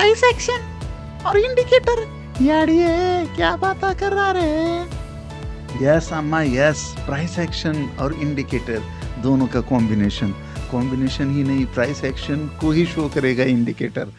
Price action और indicator. याडिए क्या बात कर रहा रे। यस अम्मा यस, प्राइस एक्शन और इंडिकेटर दोनों का कॉम्बिनेशन ही नहीं, प्राइस एक्शन को ही शो करेगा इंडिकेटर।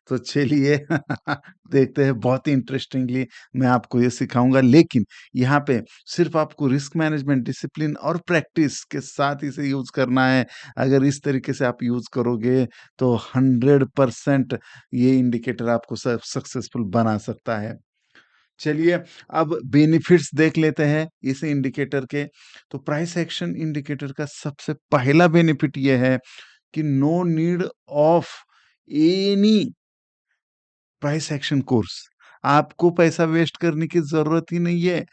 तो चलिए देखते हैं, बहुत ही इंटरेस्टिंगली मैं आपको ये सिखाऊंगा, लेकिन यहाँ पे सिर्फ आपको रिस्क मैनेजमेंट, डिसिप्लिन और प्रैक्टिस के साथ इसे यूज करना है। अगर इस तरीके से आप यूज करोगे तो 100% ये इंडिकेटर आपको सक्सेसफुल बना सकता है। चलिए अब बेनिफिट्स देख लेते हैं इस इंडिकेटर के। तो प्राइस एक्शन इंडिकेटर का सबसे पहला बेनिफिट ये है कि no need of any price action course. आपको पैसा वेस्ट करने की ज़रूरत ही नहीं है,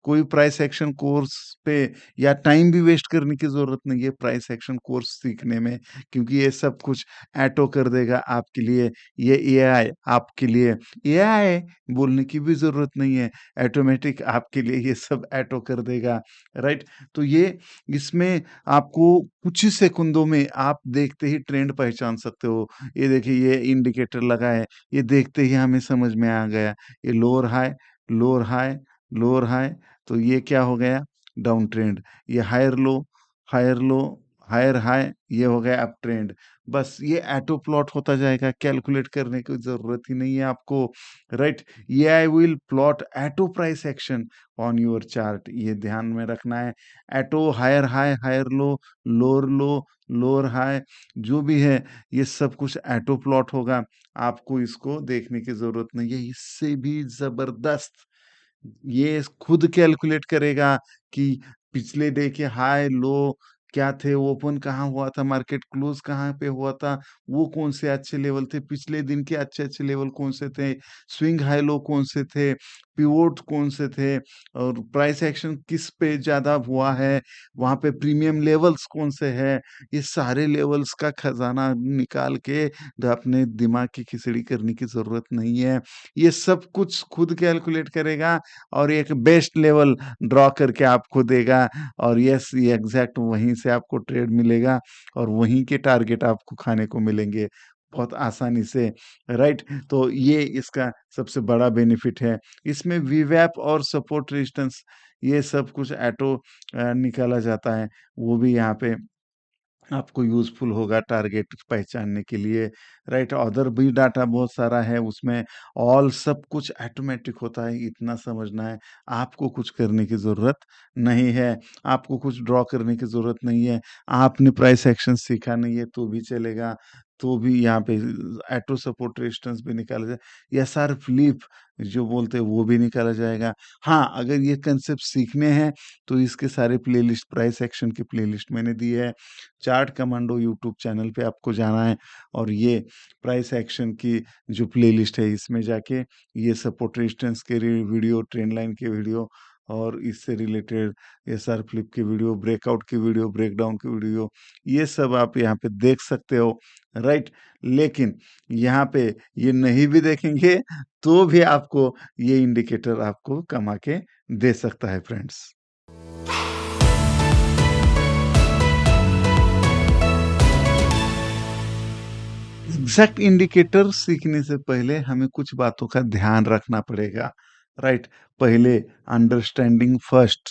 कोई प्राइस एक्शन कोर्स पे, या टाइम भी वेस्ट करने की ज़रूरत नहीं है प्राइस एक्शन कोर्स सीखने में, क्योंकि ये सब कुछ ऑटो कर देगा आपके लिए। ये एआई आपके लिए, एआई बोलने की भी ज़रूरत नहीं है, ऑटोमेटिक आपके लिए ये सब ऑटो कर देगा, राइट? तो ये इसमें आपको कुछ ही सेकंडों में आप देखते ही ट्रेंड पहचान सकते हो। ये देखिए ये इंडिकेटर लगा है, ये देखते ही हमें समझ में आ गया, ये lower high, lower high, lower high, तो ये क्या हो गया? Down trend. ये higher low, higher low, higher high, ये हो गया अप ट्रेंड। बस ये ऑटो प्लॉट होता जाएगा, कैलकुलेट करने की ज़रूरत ही नहीं है आपको, राइट? ये I will plot auto price action on your chart, ये ध्यान में रखना है। Auto higher high, higher low, lower high, जो भी है ये सब कुछ ऑटो प्लॉट होगा। आपको इसको देखने की ज़रूरत नहीं है। इससे भी ज़बरदस्त ये खुद कैलकुलेट करेगा कि पिछले डे के हाई लो क्या थे, ओपन कहाँ हुआ था, मार्केट क्लोज कहाँ पे हुआ था, वो कौन से अच्छे लेवल थे, पिछले दिन के अच्छे-अच्छे लेवल कौन से थे, स्विंग हाई लो कौन से थे, पिवोट कौन से थे, और प्राइस एक्शन किस पे ज़्यादा हुआ है, वहाँ पे प्रीमियम लेवल्स कौन से हैं। ये सारे लेवल्स का खजाना निकाल के अपने दिमाग की खिचड़ी करने की ज़रूरत नहीं है। ये सब कुछ खुद कैलकुलेट करेगा और एक बेस्ट लेवल ड्रॉ करके आपको देगा, और यस ये एग्जैक्ट वहीं से आपको ट्रेड मिलेगा और वहीं के टारगेट आपको खाने को मिलेंगे बहुत आसानी से, राइट? तो ये इसका सबसे बड़ा बेनिफिट है। इसमें वीवैप और सपोर्ट रेजिस्टेंस ये सब कुछ ऑटो निकाला जाता है, वो भी यहाँ पे आपको यूज़फुल होगा टारगेट पहचानने के लिए, राइट? अदर भी डाटा बहुत सारा है उसमें, ऑल सब कुछ ऑटोमेटिक होता है, इतना समझना है। आपको कुछ करने की ज़रूरत नहीं है, आपको कुछ ड्रॉ करने की ज़रूरत नहीं है। आपने प्राइस एक्शन सीखा नहीं है तो भी चलेगा, तो भी यहाँ पे ऑटो सपोर्ट रेजिस्टेंस भी निकाला जाए, एसआर फ्लिप जो बोलते हैं वो भी निकाला जाएगा। हाँ, अगर ये कंसेप्ट सीखने हैं तो इसके सारे प्लेलिस्ट, प्राइस एक्शन की प्लेलिस्ट मैंने दी है। चार्ट कमांडो यूट्यूब चैनल पे आपको जाना है और ये प्राइस एक्शन की जो प्लेलिस्ट है इसमें जाके ये सपोर्ट रेजिस्टेंस के वीडियो, ट्रेंड लाइन के वीडियो और इससे रिलेटेड एसआर फ्लिप की वीडियो, ब्रेकआउट की वीडियो, ब्रेकडाउन की वीडियो, ये सब आप यहाँ पे देख सकते हो, राइट? लेकिन यहाँ पे ये नहीं भी देखेंगे तो भी आपको ये इंडिकेटर आपको कमा के दे सकता है फ्रेंड्स। एग्जैक्ट इंडिकेटर सीखने से पहले हमें कुछ बातों का ध्यान रखना पड़ेगा, राइट? पहले अंडरस्टैंडिंग फर्स्ट,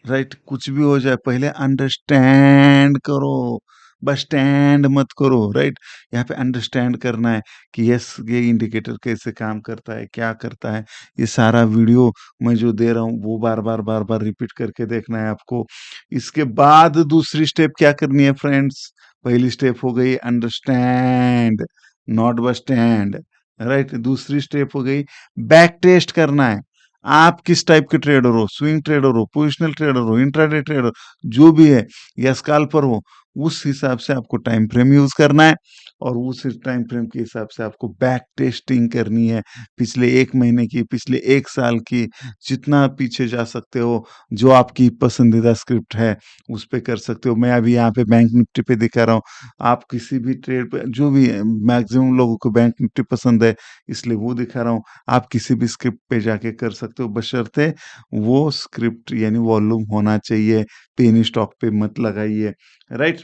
राइट? कुछ भी हो जाए पहले अंडरस्टैंड करो, बस स्टैंड मत करो, राइट? यहाँ पे अंडरस्टैंड करना है कि यस ये इंडिकेटर कैसे काम करता है, क्या करता है। ये सारा वीडियो मैं जो दे रहा हूँ वो बार-बार रिपीट करके देखना है आपको। इसके बाद दूसरी स्टेप क्या करनी है फ्रेंड्स? पहली स्टेप हो गई understand, not bus stand, right? दूसरी स्टेप हो गई बैक टेस्ट करना है। आप किस टाइप के ट्रेडर हो, स्विंग ट्रेडर हो, पोजिशनल ट्रेडर हो, इंट्राडे ट्रेडर, जो भी है, या स्कैल्पर हो, उस हिसाब से आपको टाइम फ्रेम यूज़ करना है और उस टाइम फ्रेम के हिसाब से आपको बैक टेस्टिंग करनी है। पिछले 1 महीने की, पिछले 1 साल की, जितना आप पीछे जा सकते हो, जो आपकी पसंदीदा स्क्रिप्ट है, उस पे कर सकते हो। मैं अभी यहाँ पे बैंक निफ्टी पे दिखा रहा हूँ। आप किसी भी ट्रेड पे जो भी मैक्सिमम लोगों को बैंक निफ्टी पसंद है, इसलिए वो दिखा रहा हूँ। आप किसी भी स्क्रिप्ट पे जाके कर सकते हो, बशर्ते वो स्क्रिप्ट यानी वॉल्यूम होना चाहिए। पेनी स्टॉक पे मत लगाइए, राइट?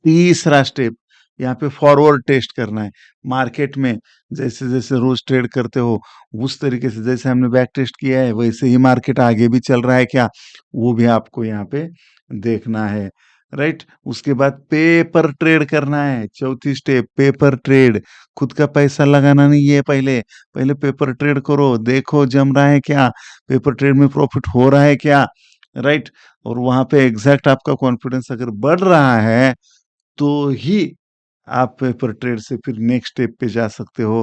तीसरा स्टेप यहाँ पे फॉरवर्ड टेस्ट करना है। मार्केट में जैसे-जैसे रोज़ ट्रेड करते हो, उस तरीके से जैसे हमने बैक टेस्ट किया है, वैसे ही मार्केट आगे भी चल रहा है क्या, वो भी आपको यहाँ पे देखना है, राइट? उसके बाद पेपर ट्रेड करना है, चौथी स्टेप पेपर ट्रेड। खुद का पैसा लगाना नहीं है पहले, पहले पेपर ट्रेड करो, देखो जम रहा है क्या, पेपर ट्रेड में प्रॉफिट हो रहा है क्या, राइट? और वहाँ पे एग्ज़ैक्ट आपका कॉन्फिडेंस अगर बढ़ रहा है तो ही आप पेपर ट्रेड से फिर नेक्स्ट स्टेप पे जा सकते हो।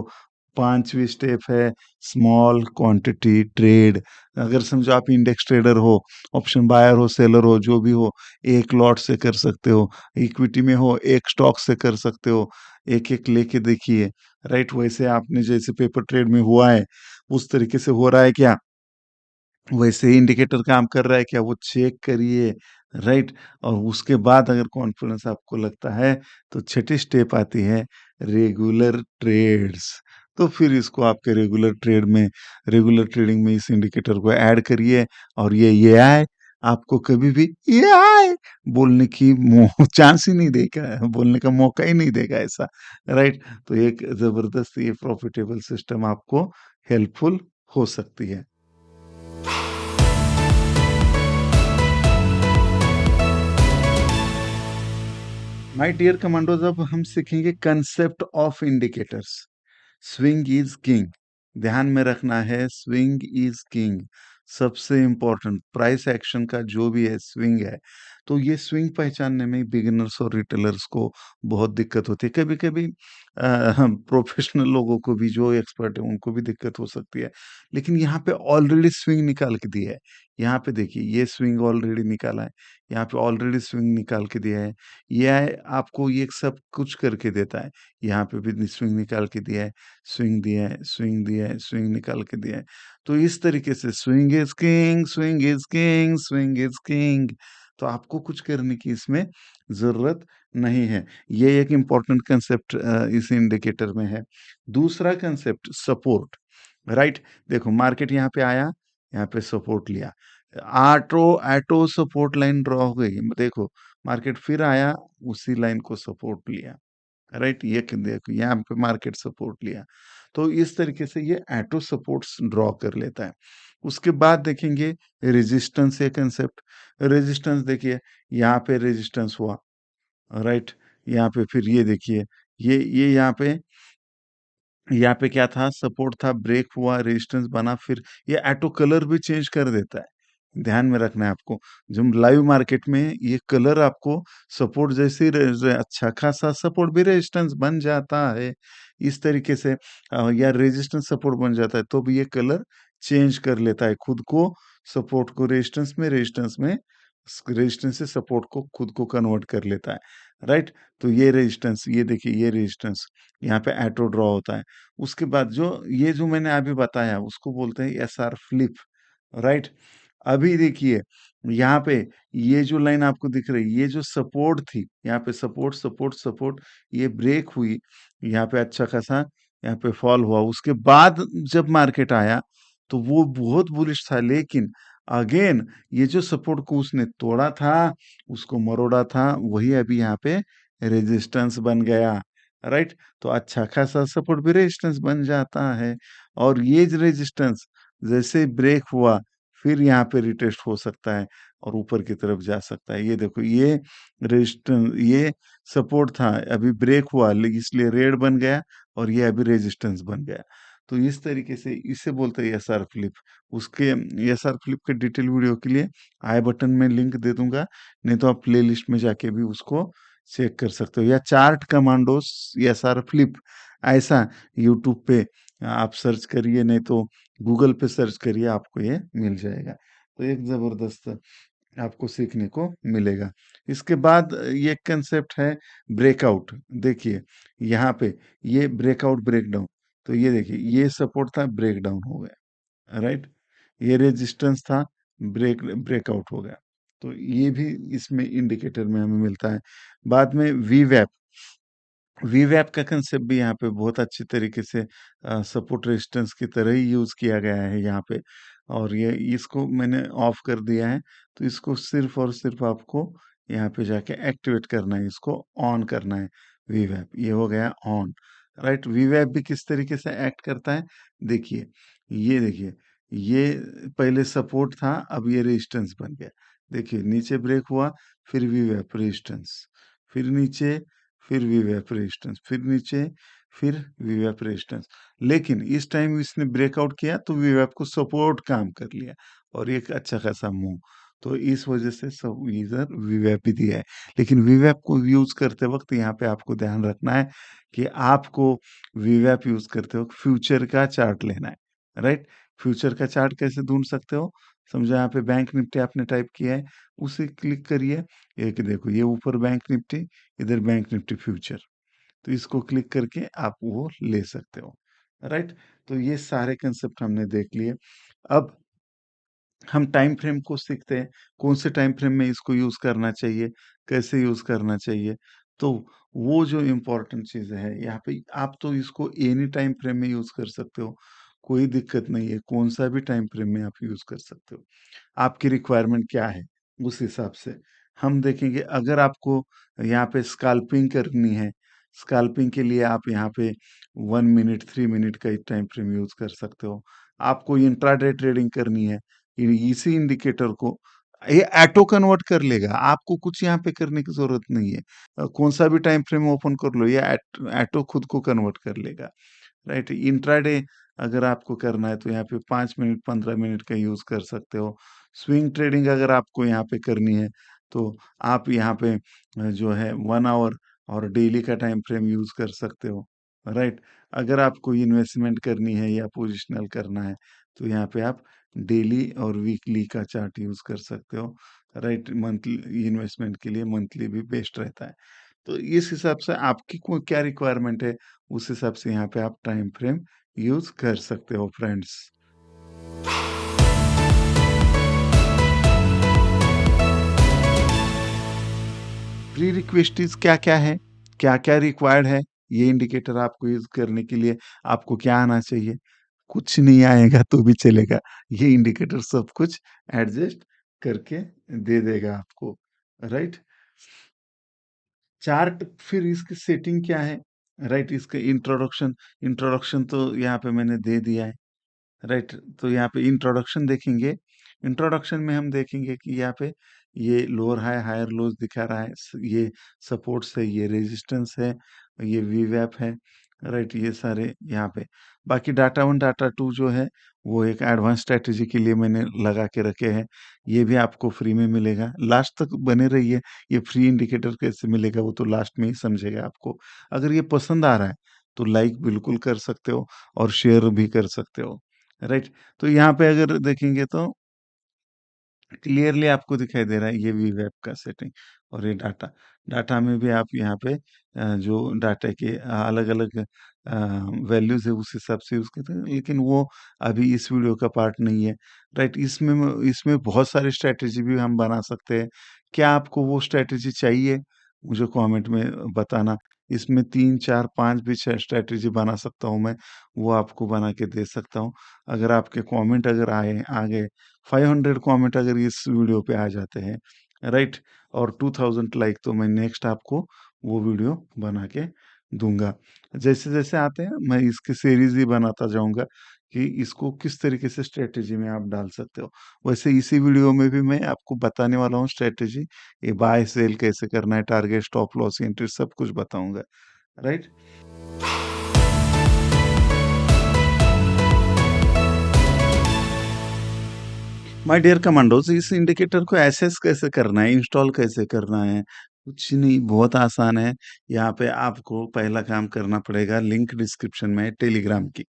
5वीं स्टेप है स्मॉल क्वांटिटी ट्रेड। अगर समझो आप इंडेक्स ट्रेडर हो, ऑप्शन बायर हो, सेलर हो, जो भी हो, 1 लॉट से कर सकते हो। इक्विटी में हो, 1 स्टॉक से कर सकते हो। एक-एक लेके देखिए, राइट? वैसे आपने जैसे पेपर ट्रेड में हुआ है, उस तरीके से हो रहा है क्या? वैसे ही इंडिकेटर काम कर रहा है क्या वो चेक करिए, राइट? और उसके बाद अगर कॉन्फिडेंस आपको लगता है तो छठी स्टेप आती है रेगुलर ट्रेड्स। तो फिर इसको आपके रेगुलर ट्रेडिंग में इस इंडिकेटर को ऐड करिए और ये आए आपको कभी भी ये आए बोलने की चांस ही नहीं देगा, बोलने का मौका ही नहीं देगा ऐसा, राइट? तो एक जबरदस्त ये प्रॉफिटेबल सिस्टम आपको हेल्पफुल हो सकती है। माय डियर कमांडोज, अब हम सीखेंगे concept of indicators. Swing is king, ध्यान में रखना है, स्विंग इज किंग। सबसे इंपॉर्टेंट प्राइस एक्शन का जो भी है स्विंग है। तो ये स्विंग पहचानने में बिगिनर्स और रिटेलर्स को बहुत दिक्कत होती है। कभी कभी हम प्रोफेशनल लोगों को भी, जो एक्सपर्ट है उनको भी दिक्कत हो सकती है। लेकिन यहाँ पे ऑलरेडी स्विंग निकाल के दिया है। यहाँ पे देखिए ये स्विंग ऑलरेडी निकाला है, यहाँ पे ऑलरेडी स्विंग निकाल के दिया है। ये आपको ये सब कुछ करके देता है। यहाँ पे भी स्विंग निकाल के दिया है, स्विंग दिया है, स्विंग दिया है, स्विंग निकाल के दिया है। तो इस तरीके से swing is king, swing is king, swing is king. तो आपको कुछ करने की इसमें ज़रूरत नहीं है। ये एक इम्पोर्टेंट कंसेप्ट इस इंडिकेटर में है। दूसरा कंसेप्ट सपोर्ट, राइट? देखो मार्केट यहाँ पे आया, यहाँ पे सपोर्ट लिया। Auto auto support line draw हो गई। देखो मार्केट फिर आया, उसी लाइन को सपोर्ट लिया, राइट? ये देखो यहाँ पे मार्केट सपोर्ट लिया। तो इस तरीके से ये ऑटो सपोर्ट्स ड्रॉ कर लेता है। उसके बाद देखेंगे रेजिस्टेंस, ये कंसेप्ट। रेजिस्टेंस देखिए, यहाँ पे रेजिस्टेंस हुआ, राइट? यहाँ पे फिर ये देखिए, ये यहाँ पे क्या था, सपोर्ट था, ब्रेक हुआ, रेजिस्टेंस बना, फिर ये ऑटो कलर भी चेंज कर देता है। ध्यान में रखना है आपको। जो लाइव मार्केट में ये कलर आपको सपोर्ट जैसे अच्छा खासा सपोर्ट भी रेजिस्टेंस बन जाता है। इस तरीके से या रेजिस्टेंस सपोर्ट बन जाता है तो भी ये कलर चेंज कर लेता है खुद को, सपोर्ट को रेजिस्टेंस में रेजिस्टेंस से सपोर्ट को खुद को कन्वर्ट कर लेता है, राइट? तो ये रेजिस्टेंस, ये देखिए ये रेजिस्टेंस यहाँ पे ऑटो ड्रॉ होता है। उसके बाद जो ये जो मैंने अभी बताया उसको बोलते हैं एसआर फ्लिप, राइट? अभी देखिए यहाँ पे ये जो लाइन आपको दिख रही है, ये जो सपोर्ट थी, यहाँ पे सपोर्ट सपोर्ट सपोर्ट, ये ब्रेक हुई, यहाँ पे अच्छा खासा यहाँ पे फॉल हुआ। उसके बाद जब मार्केट आया तो वो बहुत बुलिश था, लेकिन अगेन ये जो सपोर्ट को उसने तोड़ा था, उसको मरोड़ा था, वही अभी यहाँ पे रेजिस्टेंस बन गया, राइट? तो अच्छा खासा सपोर्ट भी रेजिस्टेंस बन जाता है और ये रेजिस्टेंस जैसे ब्रेक हुआ, फिर यहाँ पे रिटेस्ट हो सकता है और ऊपर की तरफ जा सकता है। ये देखो ये रेजिस्टेंस, ये सपोर्ट था, अभी ब्रेक हुआ इसलिए रेड बन गया और ये अभी रेजिस्टेंस बन गया। तो इस तरीके से इसे बोलते हैं एसआर फ्लिप। उसके एसआर फ्लिप के डिटेल वीडियो के लिए आई बटन में लिंक दे दूंगा, नहीं तो आप प्लेलिस्ट में जाके भी उसको चेक कर सकते हो। या चार्ट कमांडोस एसआर फ्लिप ऐसा यूट्यूब पे आप सर्च करिए, नहीं तो गूगल पे सर्च करिए, आपको ये मिल जाएगा। तो एक ज़बरदस्त आपको सीखने को मिलेगा। इसके बाद ये कंसेप्ट है ब्रेकआउट। देखिए, यहाँ पे ये ब्रेकआउट ब्रेकडाउन, तो ये देखिए ये सपोर्ट था, ब्रेकडाउन हो गया, राइट? ये रेजिस्टेंस था, ब्रेकआउट हो गया। तो ये भी इसमें इंडिकेटर में हमें मिलता है। बाद में वीवैप, वीवैप का कंसेप्ट भी यहाँ पे बहुत अच्छी तरीके से सपोर्ट रेजिस्टेंस की तरह ही यूज़ किया गया है यहाँ पे, और ये इसको मैंने ऑफ कर दिया है। तो इसको सिर्फ और सिर्फ आपको यहाँ पे जाके एक्टिवेट करना है, इसको ऑन करना है। वीवैप ये हो गया ऑन, राइट? वीवैप भी किस तरीके से एक्ट करता है, देखिए, ये देखिए, ये पहले सपोर्ट था, अब ये रेजिस्टेंस बन गया। देखिए नीचे ब्रेक हुआ, फिर वीवैप रेजिस्टेंस, फिर नीचे, फिर वीवैप रेजिस्टेंस, फिर नीचे, फिर वीवैप रेजिस्टेंस। लेकिन इस टाइम इसने ब्रेकआउट किया तो वीवैप को सपोर्ट काम कर लिया, और एक अच्छा खासा मूव। तो इस वजह से सब इधर वीवैप भी दिया है। लेकिन वीवैप को यूज करते वक्त यहाँ पे आपको ध्यान रखना है कि आपको वीवैप यूज करते वक्त फ्यूचर का चार्ट लेना है, राइट? फ्यूचर का चार्ट कैसे ढूंढ सकते हो, समझो यहाँ पे बैंक निफ्टी आपने टाइप किया है, उसे क्लिक करिए। एक देखो ये ऊपर बैंक निफ्टी, इधर बैंक निफ्टी फ्यूचर, तो इसको क्लिक करके आप वो ले सकते हो, राइट? तो ये सारे कंसेप्ट हमने देख लिए। अब हम टाइम फ्रेम को सीखते हैं, कौन से टाइम फ्रेम में इसको यूज करना चाहिए, कैसे यूज करना चाहिए। तो वो जो इम्पोर्टेंट चीज है यहाँ पे, आप तो इसको एनी टाइम फ्रेम में यूज कर सकते हो, कोई दिक्कत नहीं है, कौन सा भी टाइम फ्रेम में आप यूज कर सकते हो। आपकी रिक्वायरमेंट क्या है, उस हिसाब से हम देखेंगे। अगर आपको यहाँ पे स्काल्पिंग करनी है, स्काल्पिंग के लिए आप यहाँ पे 1 मिनट 3 मिनट का टाइम फ्रेम यूज कर सकते हो। आपको इंट्राडे ट्रेडिंग करनी है, इसी इंडिकेटर को ये ऑटो कन्वर्ट कर लेगा, आपको कुछ यहाँ पे करने की जरूरत नहीं है। कौन सा भी टाइम फ्रेम ओपन कर लो, ये ऑटो खुद को कन्वर्ट कर लेगा, राइट? इंट्राडे अगर आपको करना है तो यहाँ पे 5 मिनट 15 मिनट का यूज कर सकते हो। स्विंग ट्रेडिंग अगर आपको यहाँ पे करनी है तो आप यहाँ पे जो है 1 आवर और डेली का टाइम फ्रेम यूज कर सकते हो, राइट? अगर आपको इन्वेस्टमेंट करनी है या पोजिशनल करना है तो यहाँ पे आप डेली और वीकली का चार्ट यूज कर सकते हो, राइट? मंथली इन्वेस्टमेंट के लिए मंथली भी बेस्ट रहता है। तो इस हिसाब से आपकी को क्या रिक्वायरमेंट है, उस हिसाब से यहाँ पे आप टाइम फ्रेम यूज कर सकते हो फ्रेंड्स। प्री रिक्वेस्टीज क्या क्या है, क्या क्या रिक्वायर्ड है, ये इंडिकेटर आपको यूज करने के लिए आपको क्या आना चाहिए, कुछ नहीं आएगा तो भी चलेगा, ये इंडिकेटर सब कुछ एडजस्ट करके दे देगा आपको, राइट? चार्ट फिर इसकी सेटिंग क्या है, राइट? इसका इंट्रोडक्शन, इंट्रोडक्शन तो यहाँ पे मैंने दे दिया है, राइट? तो यहाँ पे इंट्रोडक्शन देखेंगे, इंट्रोडक्शन में हम देखेंगे कि यहाँ पे ये लोअर हाई हायर लोज दिखा रहा है, ये सपोर्ट्स है, ये रेजिस्टेंस है, ये वीवैप है, राइट? ये सारे यहाँ पे। बाकी डाटा वन डाटा टू जो है वो एक एडवांस स्ट्रेटेजी के लिए मैंने लगा के रखे हैं, ये भी आपको फ्री में मिलेगा, लास्ट तक बने रहिए। ये फ्री इंडिकेटर कैसे मिलेगा वो तो लास्ट में ही समझेगा आपको। अगर ये पसंद आ रहा है तो लाइक बिल्कुल कर सकते हो और शेयर भी कर सकते हो, राइट? तो यहाँ पे अगर देखेंगे तो क्लियरली आपको दिखाई दे रहा है ये भी वेब का सेटिंग, और ये डाटा, डाटा में भी आप यहाँ पे जो डाटा के अलग-अलग वैल्यूज़ है उस हिसाब से यूज़ करते हैं, लेकिन वो अभी इस वीडियो का पार्ट नहीं है, राइट? इसमें बहुत सारी स्ट्रैटेजी भी हम बना सकते हैं। क्या आपको वो स्ट्रैटेजी चाहिए? मुझे कमेंट में बताना। इसमें 3, 4, 5 भी स्ट्रैटेजी बना सकता हूँ मैं, वो आपको बना के दे सकता हूँ। अगर आपके कमेंट अगर आ गए, 500 कमेंट अगर इस वीडियो पे आ जाते हैं, राइट? और 2000 लाइक, तो मैं नेक्स्ट आपको वो वीडियो बना के दूंगा। जैसे जैसे आते हैं मैं इसकी सीरीज ही बनाता जाऊंगा कि इसको किस तरीके से स्ट्रेटेजी में आप डाल सकते हो। वैसे इसी वीडियो में भी मैं आपको बताने वाला हूँ स्ट्रेटेजी, ये बाय सेल कैसे करना है, टारगेट स्टॉप लॉस एंट्री सब कुछ बताऊंगा, राइट? माय डियर कमांडोज, इस इंडिकेटर को एसेस कैसे करना है, इंस्टॉल कैसे करना है, कुछ नहीं, बहुत आसान है। यहाँ पे आपको पहला काम करना पड़ेगा, लिंक डिस्क्रिप्शन में है टेलीग्राम की,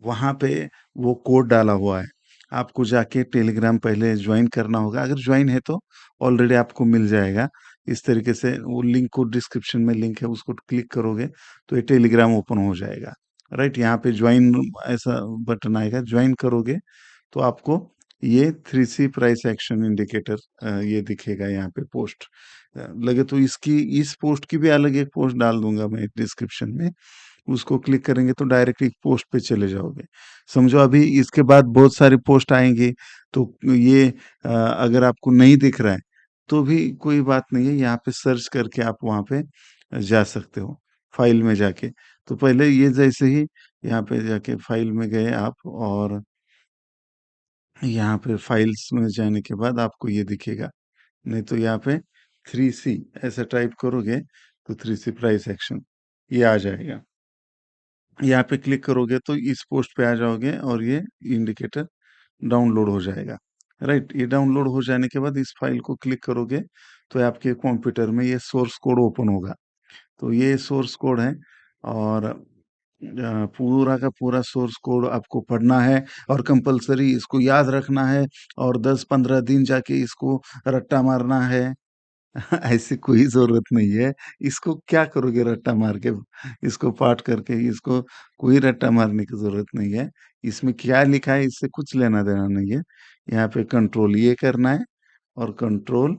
वहाँ पे वो कोड डाला हुआ है, आपको जाके टेलीग्राम पहले जॉइन करना होगा। अगर जॉइन है तो ऑलरेडी आपको मिल जाएगा। इस तरीके से वो लिंक को डिस्क्रिप्शन में लिंक है उसको क्लिक करोगे तो ये टेलीग्राम ओपन हो जाएगा। राइट? यहाँ पे जॉइन ऐसा बटन आएगा, जॉइन करोगे तो आपको ये 3C प्राइस एक्शन इंडिकेटर ये दिखेगा यहाँ पे पोस्ट। लगे तो इसकी इस पोस्ट की भी अलग एक पोस्ट डाल दूँगा मैं डिस्क्रिप्शन में। उसको क्लिक करेंगे तो डायरेक्ट एक पोस्ट पे चले जाओगे। समझो अभी इसके बाद बहुत सारी पोस्ट आएँगी तो ये अगर आपको नहीं दिख रहा है तो भी कोई बात नहीं है, यहाँ पे सर्च करके आप वहाँ पे जा सकते हो, फ़ाइल में जाके। तो पहले ये जैसे ही यहाँ पे जाके फ़ाइल में गए आप और यहाँ पे फ़ाइल्स में जाने के बाद आपको ये दिखेगा। नहीं तो यहाँ पे 3C ऐसा टाइप करोगे तो 3C प्राइस एक्शन ये आ जाएगा। यहाँ पे क्लिक करोगे तो इस पोस्ट पे आ जाओगे और ये इंडिकेटर डाउनलोड हो जाएगा। राइट? ये डाउनलोड हो जाने के बाद इस फाइल को क्लिक करोगे तो आपके कंप्यूटर में ये सोर्स कोड ओपन होगा। तो ये सोर्स कोड है और पूरा का पूरा सोर्स कोड आपको पढ़ना है और कंपल्सरी इसको याद रखना है और 10-15 दिन जाके इसको रट्टा मारना है। ऐसी कोई ज़रूरत नहीं है। इसको क्या करोगे रट्टा मार के? इसको पाठ करके इसको कोई रट्टा मारने की ज़रूरत नहीं है। इसमें क्या लिखा है इससे कुछ लेना-देना नहीं है। यहाँ पे कंट्रोल ये करना है और कंट्रोल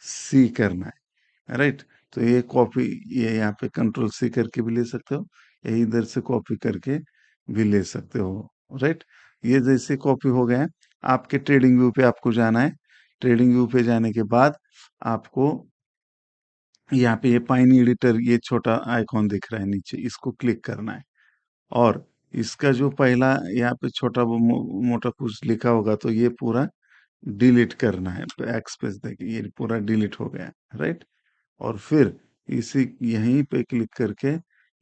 सी करना है। राइट? तो ये कॉपी ये यहाँ पे कंट्रोल सी करके भी ले सकते हो, या इधर से कॉपी करके भी ले सकते हो। राइट? ये जैसे कॉपी हो गया है, आपके ट्रेडिंग व्यू पे आपको जाना है। ट्रेडिंग व्यू पे जाने के बाद आपको यहाँ पे ये पाइन एडिटर ये छोटा आइकॉन दिख रहा है नीचे, इसको क्लिक करना है और इसका जो पहला यहाँ पे छोटा वो मोटा कुछ लिखा होगा तो ये पूरा डिलीट करना है। बैकस्पेस देखिए ये पूरा डिलीट हो गया है, राइट? और फिर इसी यहीं पे क्लिक करके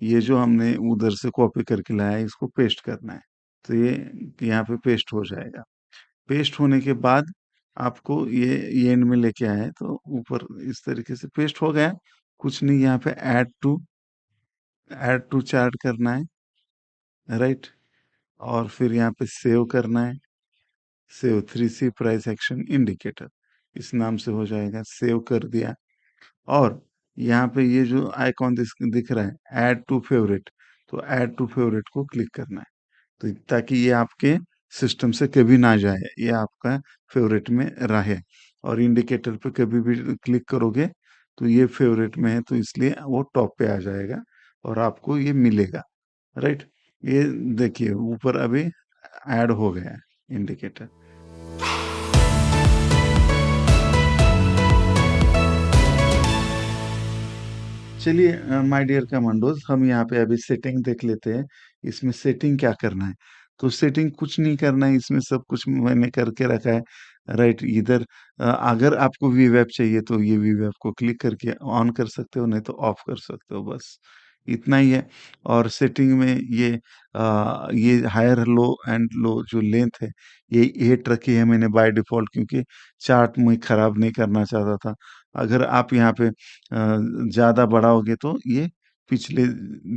ये जो हमने उधर से कॉपी करके लाया है इसको पेस्ट करना है। तो ये यहाँ पे पेस्ट हो जाएगा। पेस्ट होने के बाद आपको ये एंड में लेके आया है तो ऊपर इस तरीके से पेस्ट हो गया। कुछ नहीं यहाँ पे ऐड टू चार्ट करना है, राइट? और फिर यहाँ पे सेव करना है, save 3C price action indicator इस नाम से हो जाएगा। सेव कर दिया और यहाँ पे ये जो आइकॉन दिख रहा है ऐड टू फेवरेट, तो ऐड टू फेवरेट को क्लिक करना है तो ताकि ये आपके सिस्टम से कभी ना जाए, ये आपका फेवरेट में रहे। और इंडिकेटर पे कभी भी क्लिक करोगे तो ये फेवरेट में है तो इसलिए वो टॉप पे आ जाएगा और आपको ये मिलेगा, राइट? ये देखिए ऊपर अभी ऐड हो गया है इंडिकेटर। चलिए माय डियर कमांडोज, हम यहाँ पे अभी सेटिंग देख लेते हैं। इसमें सेटिंग क्या करना है? तो सेटिंग कुछ नहीं करना है, इसमें सब कुछ मैंने करके रखा है। राइट, इधर अगर आपको वीवैप चाहिए तो ये वीवैप को क्लिक करके ऑन कर सकते हो, नहीं तो ऑफ कर सकते हो, बस इतना ही है। और सेटिंग में ये हायर लो एंड लो जो लेंथ है ये 8 रखी है मैंने बाय डिफ़ॉल्ट, क्योंकि चार्ट मैं खराब नहीं करना चाहता था। अगर आप यहाँ पे ज़्यादा बढ़ाओगे तो ये पिछले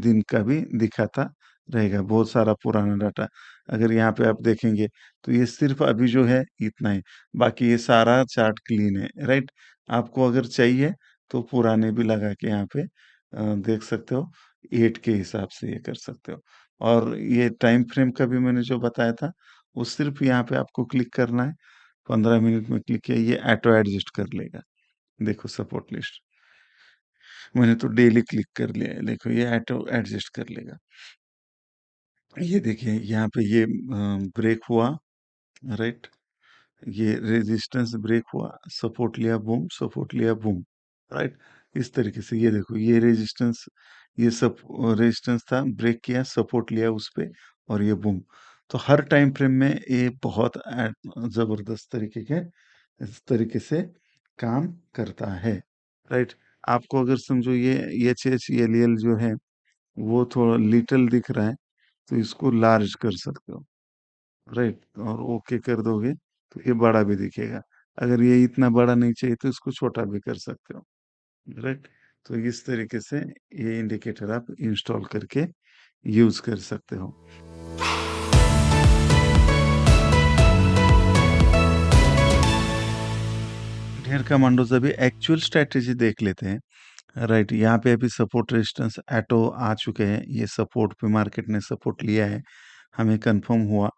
दिन का भी दिखाता रहेगा, बहुत सारा पुराना डाटा। अगर यहाँ पे आप देखेंगे तो ये सिर्फ़ अभी जो है इतना ही, बाकी ये सारा चार्ट क्लीन है, राइट? आपको अगर चाहिए तो पुराने भी लगा के यहाँ पे देख सकते हो, 8 के हिसाब से ये कर सकते हो। और ये टाइम फ्रेम का भी मैंने जो बताया था, वो सिर्फ़ यहाँ पे आपको क्लिक करना है, 15 मिनट में क्लिक किया, ये ऑटो एडजस्ट कर लेगा। देखो सपोर्ट लिस्ट, मैंने तो डेली क्लिक कर लिया है, देखो ये ऑटो एडजस्ट कर लेगा। ये देखिए यहाँ पे ये ब्रेक हुआ, राइट? ये रेजिस्टेंस ब्रेक हुआ, सपोर्ट लिया बूम, सपोर्ट लिया बूम, राइट? इस तरीके से ये देखो ये रेजिस्टेंस, ये सब रेजिस्टेंस था, ब्रेक किया, सपोर्ट लिया उस पे और ये बूम। तो हर टाइम फ्रेम में ये बहुत जबरदस्त तरीके के इस तरीके से काम करता है, राइट? आपको अगर समझो ये एच एच एल एल जो है वो थोड़ा लिटिल दिख रहा है तो इसको लार्ज कर सकते हो, राइट? और ओके कर दोगे तो ये बड़ा भी दिखेगा। अगर ये इतना बड़ा नहीं चाहिए तो इसको छोटा भी कर सकते हो, राइट? तो इस तरीके से ये इंडिकेटर आप इंस्टॉल करके यूज कर सकते हो। कमांडोज अभी एक्चुअल स्ट्रेटेजी देख लेते हैं। राइट, यहाँ पे अभी सपोर्ट रेजिस्टेंस एटो आ चुके हैं, ये सपोर्ट पे मार्केट ने सपोर्ट लिया है, हमें कंफर्म हुआ।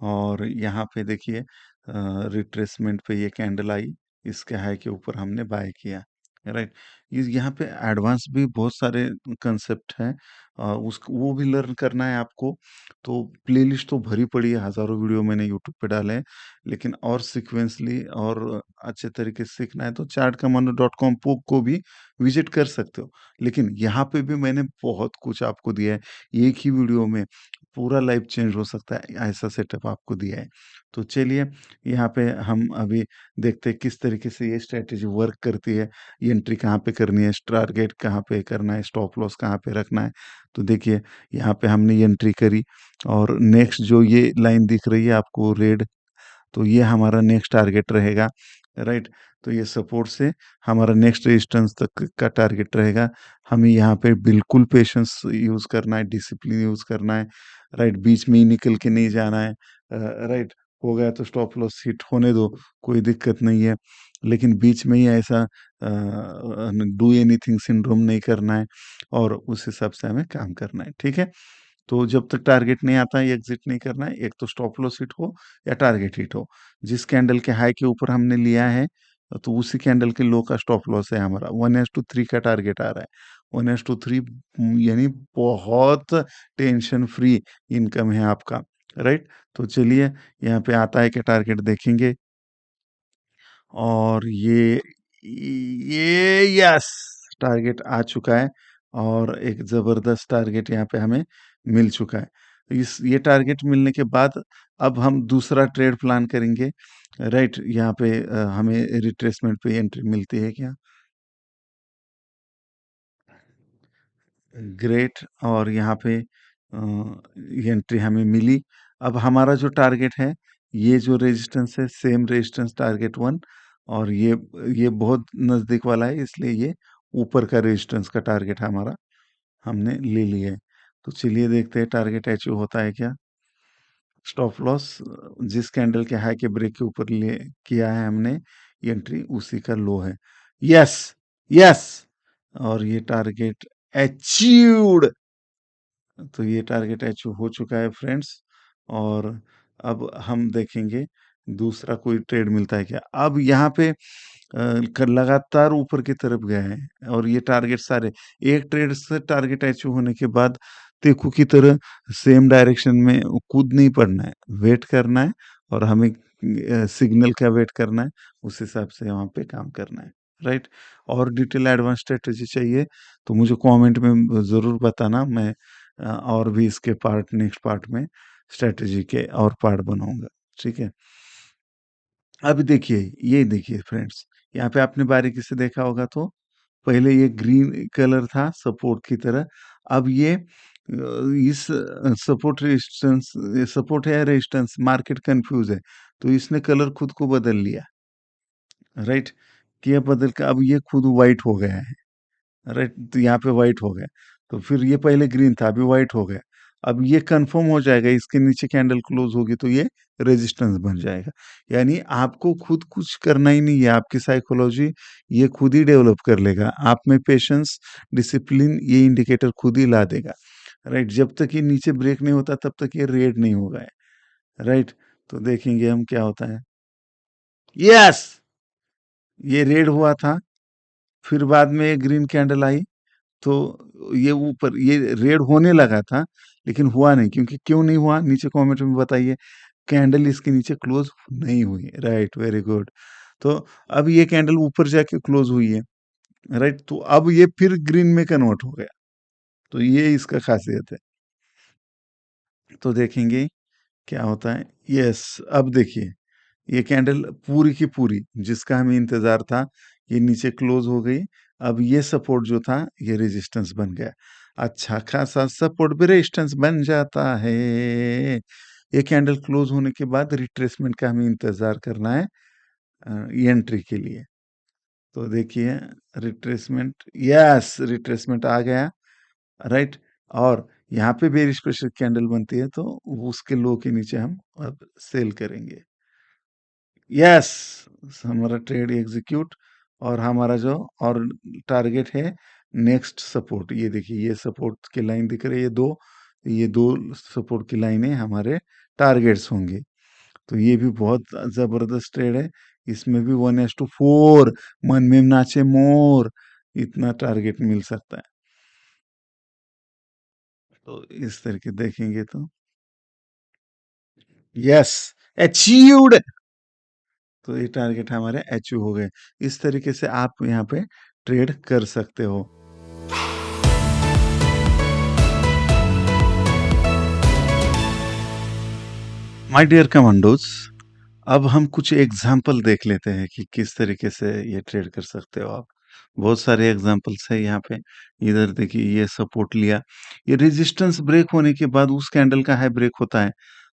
और यहाँ पे देखिए रिट्रेसमेंट पे ये कैंडल आई, इसके हाई के ऊपर हमने बाय किया। राइट, यहाँ पे एडवांस भी बहुत सारे कंसेप्ट हैं, उस वो भी लर्न करना है आपको। तो प्लेलिस्ट तो भरी पड़ी है, हज़ारों वीडियो मैंने यूट्यूब पे डाले हैं, लेकिन और सीक्वेंसली और अच्छे तरीके से सीखना है तो chartcommando.com को भी विजिट कर सकते हो। लेकिन यहाँ पे भी मैंने बहुत कुछ आपको दिया है, एक ही वीडियो में पूरा लाइफ चेंज हो सकता है, ऐसा सेटअप आपको दिया है। तो चलिए यहाँ पे हम अभी देखते हैं किस तरीके से ये स्ट्रैटेजी वर्क करती है, एंट्री कहाँ पे करनी है, टारगेट कहाँ पे करना है, स्टॉप लॉस कहाँ पे रखना है। तो देखिए यहाँ पे हमने एंट्री करी और नेक्स्ट जो ये लाइन दिख रही है आपको रेड, तो ये हमारा नेक्स्ट टारगेट रहेगा। राइट, तो ये सपोर्ट से हमारा नेक्स्ट रेजिस्टेंस तक का टारगेट रहेगा। हमें यहाँ पे बिल्कुल पेशेंस यूज़ करना है, डिसिप्लिन यूज़ करना है। राइट, बीच में ही निकल के नहीं जाना है। राइट, हो गया तो स्टॉप लॉस हिट होने दो, कोई दिक्कत नहीं है। लेकिन बीच में ही ऐसा डू एनीथिंग सिंड्रोम नहीं करना है और उस हिसाब से हमें काम करना है। ठीक है? तो जब तक टारगेट नहीं आता है एग्जिट नहीं करना है, एक तो स्टॉप लॉस हिट हो या टारगेट हिट हो। जिस कैंडल के हाई के ऊपर हमने लिया है तो उसी कैंडल के लो का स्टॉप लॉस है हमारा। 1:3 का टारगेट आ रहा है। 1:3 यानी बहुत टेंशन फ्री इनकम है आपका। राइट, तो चलिए यहाँ पे आता है कि टारगेट देखेंगे और ये यस, टारगेट आ चुका है और एक ज़बरदस्त टारगेट यहाँ पे हमें मिल चुका है। इस ये टारगेट मिलने के बाद अब हम दूसरा ट्रेड प्लान करेंगे। राइट, यहाँ पे हमें रिट्रेसमेंट पे एंट्री मिलती है क्या? ग्रेट, और यहाँ पे ये एंट्री हमें मिली। अब हमारा जो टारगेट है, ये जो रेजिस्टेंस है सेम रेजिस्टेंस टारगेट 1, और ये बहुत नज़दीक वाला है, इसलिए ये ऊपर का रेजिस्टेंस का टारगेट हमारा हमने ले लिया है। तो चलिए देखते हैं टारगेट अचीव होता है क्या। स्टॉप लॉस जिस कैंडल के हाई के ब्रेक के ऊपर ले किया है हमने एंट्री, उसी का लो है। यस, यस, और ये टारगेट अचीव्ड। तो ये टारगेट अचीव हो चुका है फ्रेंड्स। और अब हम देखेंगे दूसरा कोई ट्रेड मिलता है क्या। अब यहाँ पे लगातार ऊपर की तरफ गया है और ये टारगेट सारे एक ट्रेड से टारगेट अचीव होने के बाद तेकू की तरह सेम डायरेक्शन में कूद नहीं पड़ना है, वेट करना है और हमें सिग्नल का वेट करना है, उस हिसाब से वहाँ पे काम करना है। राइट, और डिटेल एडवांस स्ट्रेटेजी चाहिए तो मुझे कमेंट में ज़रूर बताना, मैं और भी इसके पार्ट नेक्स्ट पार्ट में स्ट्रेटेजी के और पार्ट बनाऊंगा। ठीक है, अब देखिए, ये देखिए फ्रेंड्स, यहाँ पे आपने बारीकी से देखा होगा तो पहले ये ग्रीन कलर था सपोर्ट की तरह, अब ये इस सपोर्ट रेजिस्टेंस, सपोर्ट है या रेजिस्टेंस, मार्केट कंफ्यूज है तो इसने कलर खुद को बदल लिया। राइट, किया बदल के अब ये खुद वाइट हो गया है। राइट, तो यहाँ पे वाइट हो गया, तो फिर ये पहले ग्रीन था अभी वाइट हो गया। अब ये कंफर्म हो जाएगा, इसके नीचे कैंडल क्लोज होगी तो ये रेजिस्टेंस बन जाएगा। यानी आपको खुद कुछ करना ही नहीं है, आपकी साइकोलॉजी ये खुद ही डेवलप कर लेगा, आप में पेशेंस, डिसिप्लिन ये इंडिकेटर खुद ही ला देगा। राइट, जब तक ये नीचे ब्रेक नहीं होता तब तक ये रेड नहीं होगा है। राइट, तो देखेंगे हम क्या होता है। यस, ये रेड हुआ था, फिर बाद में ये ग्रीन कैंडल आई, तो ये ऊपर ये रेड होने लगा था लेकिन हुआ नहीं, क्योंकि क्यों नहीं हुआ नीचे कमेंट में बताइए। कैंडल इसके नीचे क्लोज नहीं हुई। Right, very good. तो अब ये कैंडल ऊपर जाके क्लोज हुई है। राइट, तो अब ये फिर ग्रीन में कन्वर्ट हो गया, तो ये इसका खासियत है। तो देखेंगे क्या होता है। यस, अब देखिए ये कैंडल पूरी की पूरी जिसका हमें इंतजार था, ये नीचे क्लोज हो गई। अब ये सपोर्ट जो था ये रेजिस्टेंस बन गया, अच्छा खासा सपोर्ट भी रेजिस्टेंस बन जाता है। ये कैंडल क्लोज होने के बाद रिट्रेसमेंट का हमें इंतजार करना है एंट्री के लिए। तो देखिए रिट्रेसमेंट, यस रिट्रेसमेंट आ गया। राइट, और यहाँ पे बेरिश प्रेशर कैंडल बनती है तो उसके लो के नीचे हम अब सेल करेंगे। यस, हमारा ट्रेड एग्जीक्यूट, और हमारा जो और टारगेट है नेक्स्ट सपोर्ट। ये देखिए, ये सपोर्ट की लाइन दिख रही है, ये दो सपोर्ट की लाइनें हमारे टारगेट्स होंगे। तो ये भी बहुत जबरदस्त ट्रेड है। इसमें भी 1:4, मन में नाचे मोर, इतना टारगेट मिल सकता है। तो इस तरीके देखेंगे तो यस, अचीव्ड। तो ये टारगेट हमारे अचीव हो गए। इस तरीके से आप यहाँ पे ट्रेड कर सकते हो। माय डियर कमांडोज, अब हम कुछ एग्जाम्पल देख लेते हैं कि किस तरीके से ये ट्रेड कर सकते हो आप। बहुत सारे एग्जाम्पल्स है यहाँ पे। इधर देखिए, ये सपोर्ट लिया, ये रेजिस्टेंस ब्रेक होने के बाद उस कैंडल का हाई ब्रेक होता है,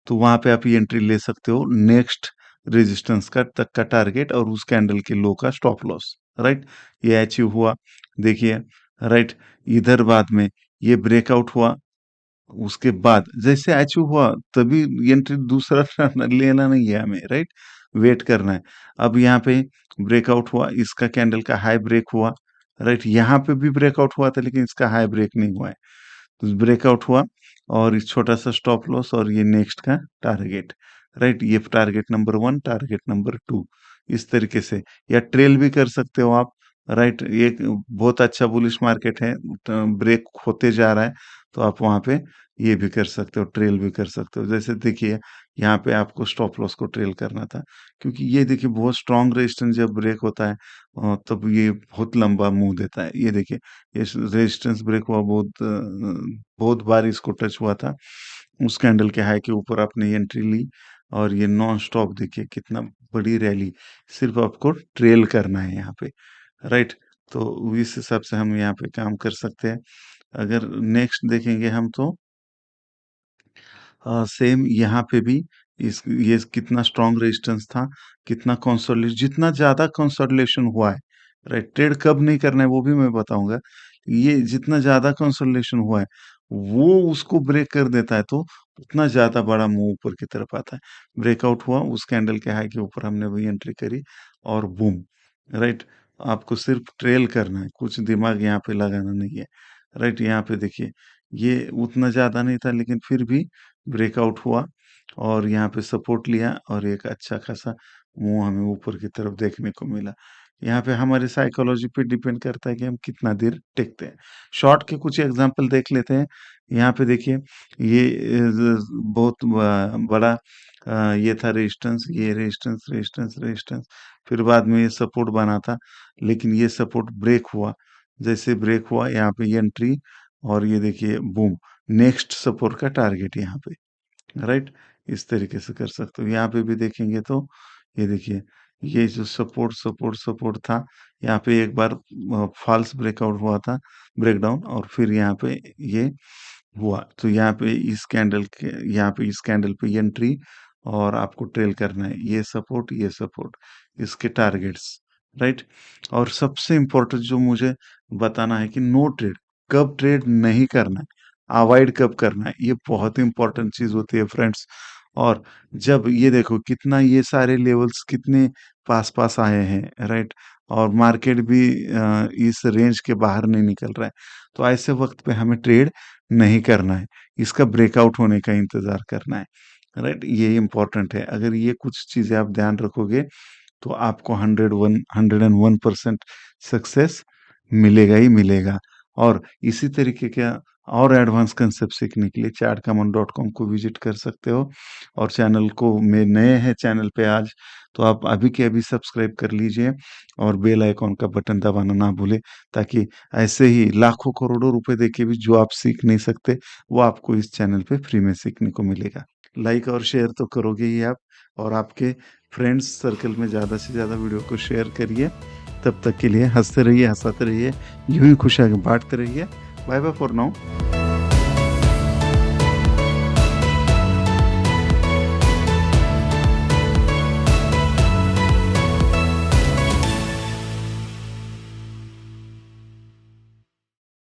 तो वहां पे आप ये एंट्री ले सकते हो। नेक्स्ट रेजिस्टेंस का तक का टारगेट और उस कैंडल के लो का स्टॉप लॉस, राइट। ये अचीव हुआ, देखिए, राइट। इधर बाद में ये ब्रेकआउट हुआ, उसके बाद जैसे अचीव हुआ तभी एंट्री दूसरा लेना नहीं है हमें, राइट। वेट करना है। अब यहाँ पे ब्रेकआउट हुआ, इसका कैंडल का हाई ब्रेक हुआ, राइट। यहाँ पे भी ब्रेकआउट हुआ था लेकिन इसका हाई ब्रेक नहीं हुआ है, तो ब्रेकआउट हुआ और इस छोटा सा स्टॉप लॉस और ये नेक्स्ट का टारगेट, राइट। ये टारगेट नंबर 1, टारगेट नंबर 2, इस तरीके से। या ट्रेल भी कर सकते हो आप, राइट। ये बहुत अच्छा बुलिश मार्केट है, ब्रेक होते जा रहा है, तो आप वहां पे ये भी कर सकते हो, ट्रेल भी कर सकते हो। जैसे देखिए, यहाँ पे आपको स्टॉप लॉस को ट्रेल करना था, क्योंकि ये देखिए बहुत स्ट्रॉन्ग रेजिस्टेंस जब ब्रेक होता है तब ये बहुत लंबा मूव देता है। ये देखिए, ये रेजिस्टेंस ब्रेक हुआ, बहुत बार इसको टच हुआ था। उस कैंडल के हाई के ऊपर आपने ये एंट्री ली और ये नॉन स्टॉप, देखिए कितना बड़ी रैली। सिर्फ आपको ट्रेल करना है यहाँ पे, राइट। तो इस हिसाब से हम यहाँ पे काम कर सकते हैं। अगर नेक्स्ट देखेंगे हम तो सेम यहाँ पे भी इस ये कितना स्ट्रॉन्ग रेजिस्टेंस था, कितना कंसोलिडेशन, जितना ज्यादा कंसोलिडेशन हुआ है, राइट। ट्रेड कब नहीं करना है वो भी मैं बताऊंगा। ये जितना ज्यादा कंसोलिडेशन हुआ है वो उसको ब्रेक कर देता है, तो उतना ज्यादा बड़ा मूव ऊपर की तरफ आता है। ब्रेकआउट हुआ, उस कैंडल के हाई के ऊपर हमने वही एंट्री करी और बूम, राइट। आपको सिर्फ ट्रेल करना है, कुछ दिमाग यहाँ पे लगाना नहीं है, राइट। यहाँ पे देखिए, ये उतना ज्यादा नहीं था लेकिन फिर भी ब्रेकआउट हुआ और यहाँ पे सपोर्ट लिया और एक अच्छा खासा मूव हमें ऊपर की तरफ देखने को मिला। यहाँ पे हमारे साइकोलॉजी पे डिपेंड करता है कि हम कितना देर टिकते हैं। शॉर्ट के कुछ एग्जांपल देख लेते हैं। यहाँ पे देखिए, ये बहुत बड़ा ये था रेजिस्टेंस, ये रेजिस्टेंस रेजिस्टेंस रेजिस्टेंस, फिर बाद में ये सपोर्ट बना था, लेकिन ये सपोर्ट ब्रेक हुआ। जैसे ब्रेक हुआ, यहाँ पे ये एंट्री और ये देखिए बूम, नेक्स्ट सपोर्ट का टारगेट यहाँ पे, राइट। इस तरीके से कर सकते हो। यहाँ पे भी देखेंगे तो ये देखिए, ये जो सपोर्ट सपोर्ट सपोर्ट था, यहाँ पे एक बार फॉल्स ब्रेकआउट हुआ था, ब्रेकडाउन, और फिर यहाँ पे ये हुआ। तो यहाँ पे इस कैंडल के, यहाँ पे इस कैंडल पे एंट्री और आपको ट्रेल करना है, ये सपोर्ट ये सपोर्ट, इसके टारगेट्स, राइट। और सबसे इम्पोर्टेंट जो मुझे बताना है कि नो ट्रेड, कब ट्रेड नहीं करना है, अवॉइड कब करना है, ये बहुत इंपॉर्टेंट चीज होती है फ्रेंड्स। और जब ये देखो कितना, ये सारे लेवल्स कितने पास पास आए हैं, राइट। और मार्केट भी इस रेंज के बाहर नहीं निकल रहा है, तो ऐसे वक्त पे हमें ट्रेड नहीं करना है, इसका ब्रेकआउट होने का इंतजार करना है, राइट। ये इंपॉर्टेंट है। अगर ये कुछ चीजें आप ध्यान रखोगे तो आपको 101% सक्सेस मिलेगा ही मिलेगा। और इसी तरीके का और एडवांस कंसेप्ट सीखने के लिए chartcommon.com को विजिट कर सकते हो। और चैनल को, में नए हैं चैनल पे आज, तो आप अभी के अभी सब्सक्राइब कर लीजिए और बेल आइकॉन का बटन दबाना ना भूले, ताकि ऐसे ही लाखों करोड़ों रुपए देके भी जो आप सीख नहीं सकते वो आपको इस चैनल पे फ्री में सीखने को मिलेगा। लाइक और शेयर तो करोगे ही आप, और आपके फ्रेंड्स सर्कल में ज़्यादा से ज़्यादा वीडियो को शेयर करिए। तब तक के लिए हंसते रहिए, हंसाते रहिए, यूं ही खुशियाँ बांटते रहिए। Bye bye for now.